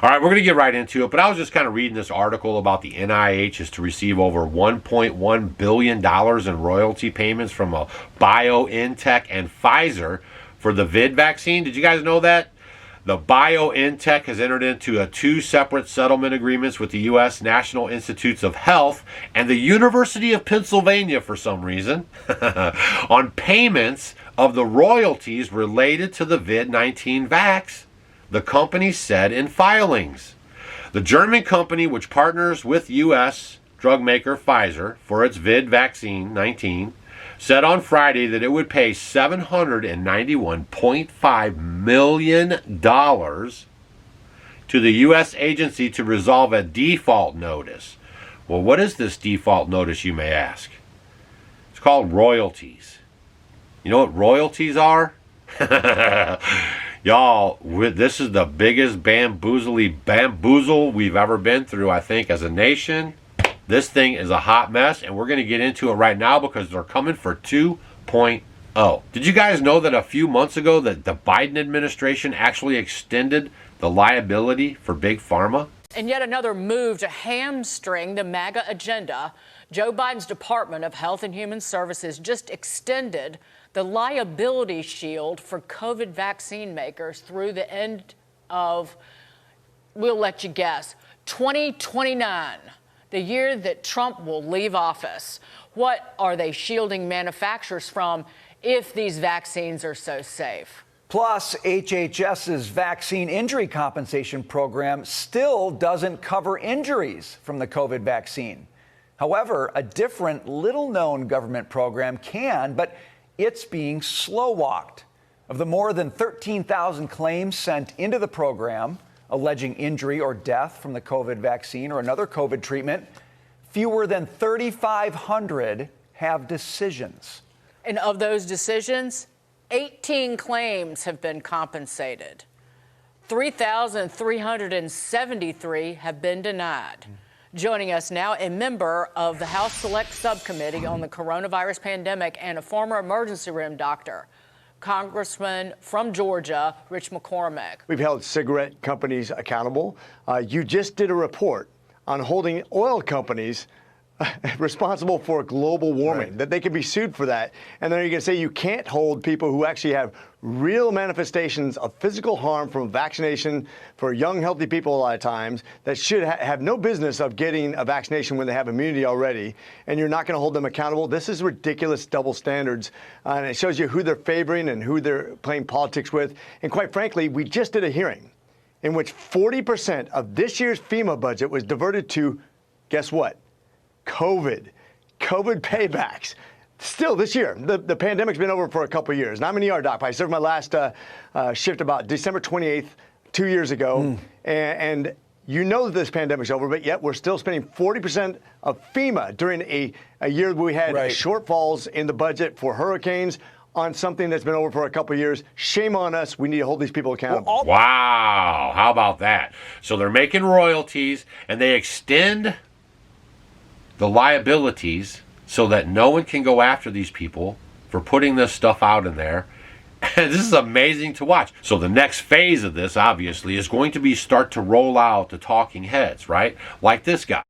All right, we're going to get right into it, but I was just kind of reading this article about the NIH is to receive over $1.1 billion in royalty payments from BioNTech and Pfizer for the vid vaccine. Did you guys know that? The BioNTech has entered into two separate settlement agreements with the U.S. National Institutes of Health and the University of Pennsylvania for some reason on payments of the royalties related to the vid-19 vax, the company said in filings. The German company, which partners with U.S. drug maker Pfizer for its vid vaccine 19, said on Friday that it would pay $791.5 million to the U.S. agency to resolve a default notice. Well, what is this default notice, you may ask? It's called royalties. You know what royalties are? Y'all, this is the biggest bamboozle we've ever been through, I think, as a nation. This thing is a hot mess, and we're going to get into it right now because they're coming for 2.0. Did you guys know that a few months ago that the Biden administration actually extended the liability for Big Pharma? In yet another move to hamstring the MAGA agenda, Joe Biden's Department of Health and Human Services just extended the liability shield for COVID vaccine makers through the end of, we'll let you guess, 2029. The year that Trump will leave office. What are they shielding manufacturers from if these vaccines are so safe? Plus, HHS's vaccine injury compensation program still doesn't cover injuries from the COVID vaccine. However, a different, little-known government program can, but it's being slow-walked. Of the more than 13,000 claims sent into the program, alleging injury or death from the COVID vaccine or another COVID treatment, fewer than 3,500 have decisions. And of those decisions, 18 claims have been compensated. 3,373 have been denied. Joining us now, a member of the House Select Subcommittee on the Coronavirus Pandemic and a former emergency room doctor, Congressman from Georgia, Rich McCormick. We've held cigarette companies accountable. You just did a report on holding oil companies responsible for global warming, right, that they could be sued for that. And then you're going to say you can't hold people who actually have real manifestations of physical harm from vaccination for young, healthy people a lot of times that should have no business of getting a vaccination when they have immunity already, and you're not going to hold them accountable. This is ridiculous double standards, and it shows you who they're favoring and who they're playing politics with. And quite frankly, we just did a hearing in which 40% of this year's FEMA budget was diverted to, guess what? COVID paybacks. Still this year, the pandemic's been over for a couple of years. And I'm an ER doc. I served my last shift about December 28th, 2 years ago. And you know that this pandemic's over, but yet we're still spending 40% of FEMA during a year where we had shortfalls in the budget for hurricanes on something that's been over for a couple of years. Shame on us. We need to hold these people accountable. Wow. How about that? So they're making royalties, and they extend the liabilities so that no one can go after these people for putting this stuff out in there. And this is amazing to watch. So the next phase of this, obviously, is going to be start to roll out the talking heads, right? Like this guy.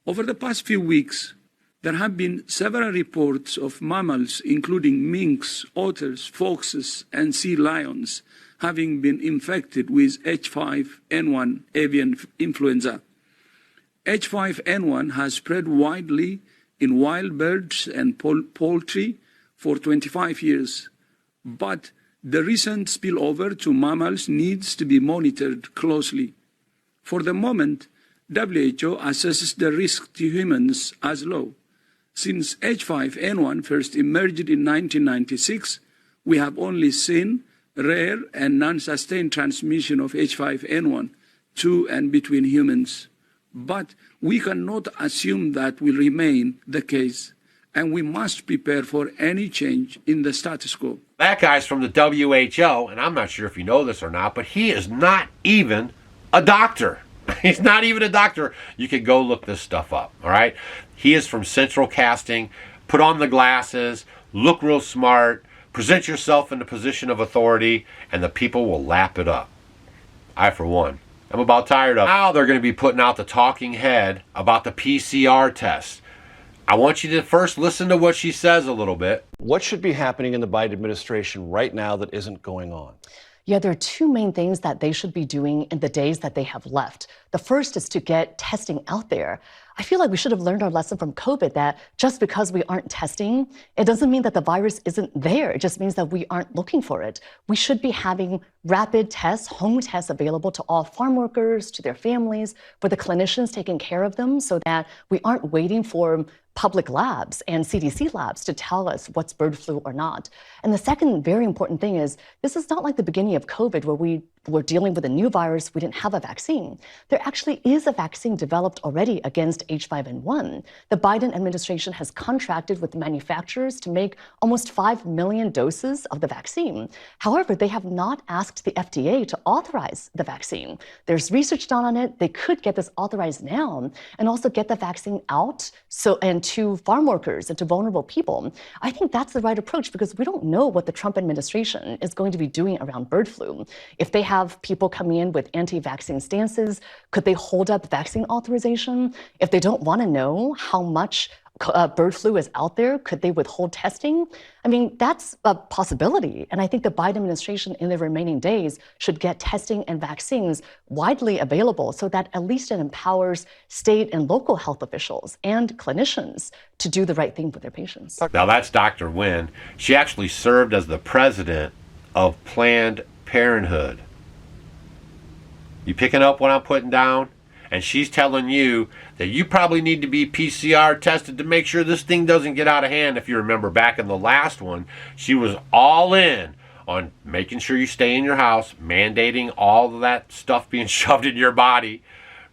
Over the past few weeks, there have been several reports of mammals, including minks, otters, foxes, and sea lions, having been infected with H5N1 avian influenza. H5N1 has spread widely in wild birds and poultry for 25 years, but the recent spillover to mammals needs to be monitored closely. For the moment, WHO assesses the risk to humans as low. Since H5N1 first emerged in 1996, we have only seen rare and non-sustained transmission of H5N1 to and between humans. But we cannot assume that will remain the case, and we must prepare for any change in the status quo. That guy's from the WHO, and I'm not sure if you know this or not, but he is not even a doctor. He's not even a doctor. You can go look this stuff up, all right? He is from Central Casting. Put on the glasses, look real smart, present yourself in the position of authority, and the people will lap it up. I, for one, I'm about tired of it. Now they're going to be putting out the talking head about the PCR test. I want you to first listen to what she says a little bit. What should be happening in the Biden administration right now that isn't going on? Yeah, there are two main things that they should be doing in the days that they have left. The first is to get testing out there. I feel like we should have learned our lesson from COVID that just because we aren't testing, it doesn't mean that the virus isn't there. It just means that we aren't looking for it. We should be having rapid tests, home tests available to all farm workers, to their families, for the clinicians taking care of them so that we aren't waiting for public labs and CDC labs to tell us what's bird flu or not. And the second very important thing is this is not like the beginning of COVID where we were dealing with a new virus, we didn't have a vaccine. There actually is a vaccine developed already against H5N1. The Biden administration has contracted with manufacturers to make almost 5 million doses of the vaccine. However, they have not asked the FDA to authorize the vaccine. There's research done on it. They could get this authorized now and also get the vaccine out and to farm workers and to vulnerable people. I think that's the right approach because we don't know what the Trump administration is going to be doing around bird flu. If they have people coming in with anti-vaccine stances, could they hold up vaccine authorization? If they don't want to know how much bird flu is out there, could they withhold testing? I mean, that's a possibility. And I think the Biden administration in the remaining days should get testing and vaccines widely available so that at least it empowers state and local health officials and clinicians to do the right thing for their patients. Now that's Dr. Nguyen. She actually served as the president of Planned Parenthood. You picking up what I'm putting down? And she's telling you that you probably need to be PCR tested to make sure this thing doesn't get out of hand. If you remember back in the last one, she was all in on making sure you stay in your house, mandating all of that stuff being shoved in your body,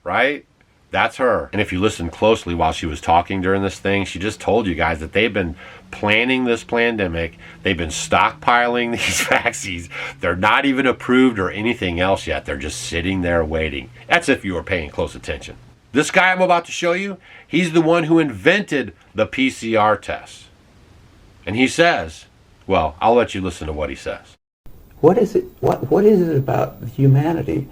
right? That's her. And if you listen closely while she was talking during this thing, she just told you guys that they've been planning this pandemic. They've been stockpiling these vaccines. They're not even approved or anything else yet. They're just sitting there waiting. That's if you were paying close attention. This guy I'm about to show you, he's the one who invented the PCR test. And he says, well, I'll let you listen to what he says. What is it? What is it about humanity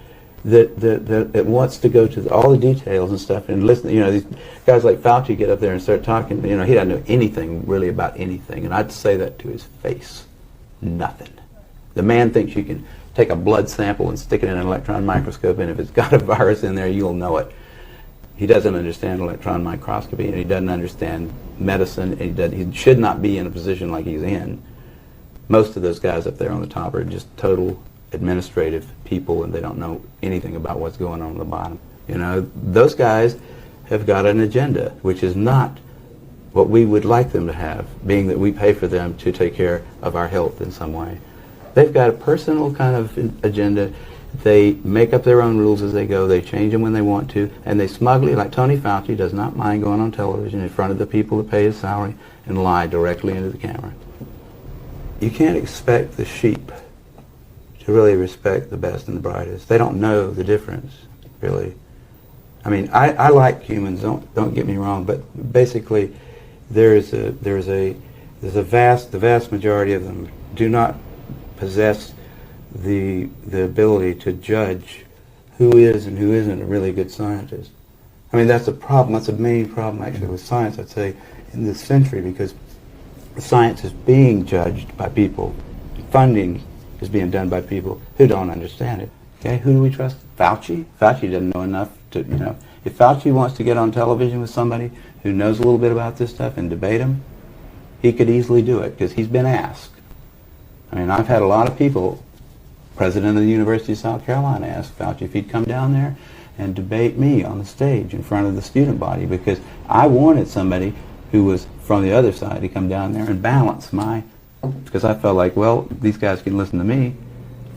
that wants to go to all the details and stuff and listen? You know, these guys like Fauci get up there and start talking. You know, he doesn't know anything really about anything, and I'd say that to his face. Nothing. The man thinks you can take a blood sample and stick it in an electron microscope, and if it's got a virus in there, you'll know it. He doesn't understand electron microscopy, and he doesn't understand medicine. And he should not be in a position like he's in. Most of those guys up there on the top are just total administrative people, and they don't know anything about what's going on the bottom. You know, those guys have got an agenda, which is not what we would like them to have, being that we pay for them to take care of our health in some way. They've got a personal kind of agenda. They make up their own rules as they go. They change them when they want to, and they smugly, like Tony Fauci, does not mind going on television in front of the people that pay his salary and lie directly into the camera. You can't expect the sheep to really respect the best and the brightest. They don't know the difference, really. I mean, I like humans. Don't get me wrong, but basically, the vast majority of them do not possess the ability to judge who is and who isn't a really good scientist. I mean, that's a problem. That's a main problem actually with science, I'd say, in this century, because science is being judged by people. Funding is being done by people who don't understand it. Okay, who do we trust? Fauci? Fauci doesn't know enough to, you know. If Fauci wants to get on television with somebody who knows a little bit about this stuff and debate him, he could easily do it because he's been asked. I mean, I've had a lot of people, president of the University of South Carolina asked Fauci if he'd come down there and debate me on the stage in front of the student body, because I wanted somebody who was from the other side to come down there and balance my, because I felt like, well, these guys can listen to me,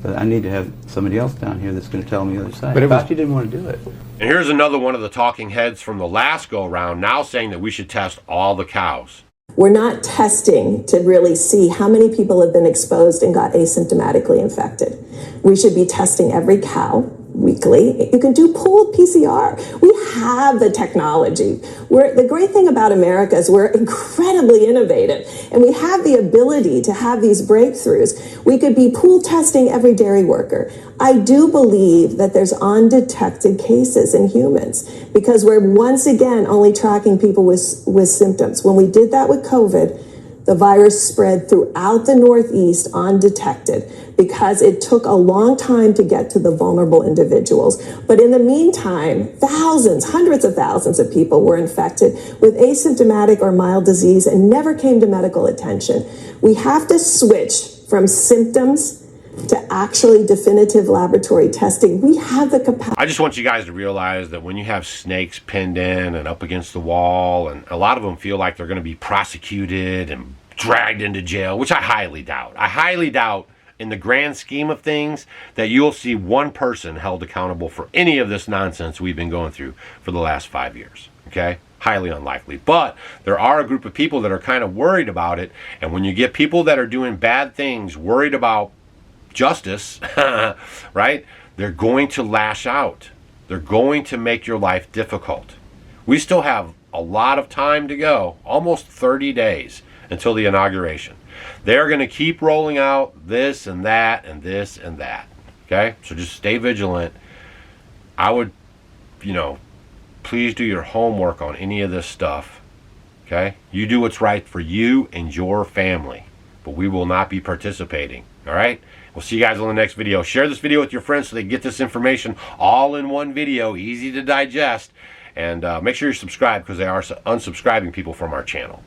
but I need to have somebody else down here that's going to tell me the other side. But Fauci didn't want to do it. And here's another one of the talking heads from the last go-around now saying that we should test all the cows. We're not testing to really see how many people have been exposed and got asymptomatically infected. We should be testing every cow. weekly. You can do pooled PCR. We have the technology. The great thing about America is we're incredibly innovative, and we have the ability to have these breakthroughs. We could be pool testing every dairy worker. I do believe that there's undetected cases in humans because we're once again only tracking people with symptoms. When we did that with COVID, the virus spread throughout the Northeast undetected because it took a long time to get to the vulnerable individuals. But in the meantime, thousands, hundreds of thousands of people were infected with asymptomatic or mild disease and never came to medical attention. We have to switch from symptoms to actually definitive laboratory testing. We have the capacity. I just want you guys to realize that when you have snakes pinned in and up against the wall, and a lot of them feel like they're going to be prosecuted and dragged into jail, which I highly doubt. I highly doubt in the grand scheme of things that you'll see one person held accountable for any of this nonsense we've been going through for the last 5 years. Okay? Highly unlikely. But there are a group of people that are kind of worried about it. And when you get people that are doing bad things worried about justice, right? They're going to lash out. They're going to make your life difficult. We still have a lot of time to go, almost 30 days until the inauguration. They're going to keep rolling out this and that and this and that. Okay? So just stay vigilant. I would, please do your homework on any of this stuff. Okay? You do what's right for you and your family. But we will not be participating. All right? We'll see you guys on the next video. Share this video with your friends so they get this information all in one video, easy to digest. And make sure you're subscribed because they are unsubscribing people from our channel.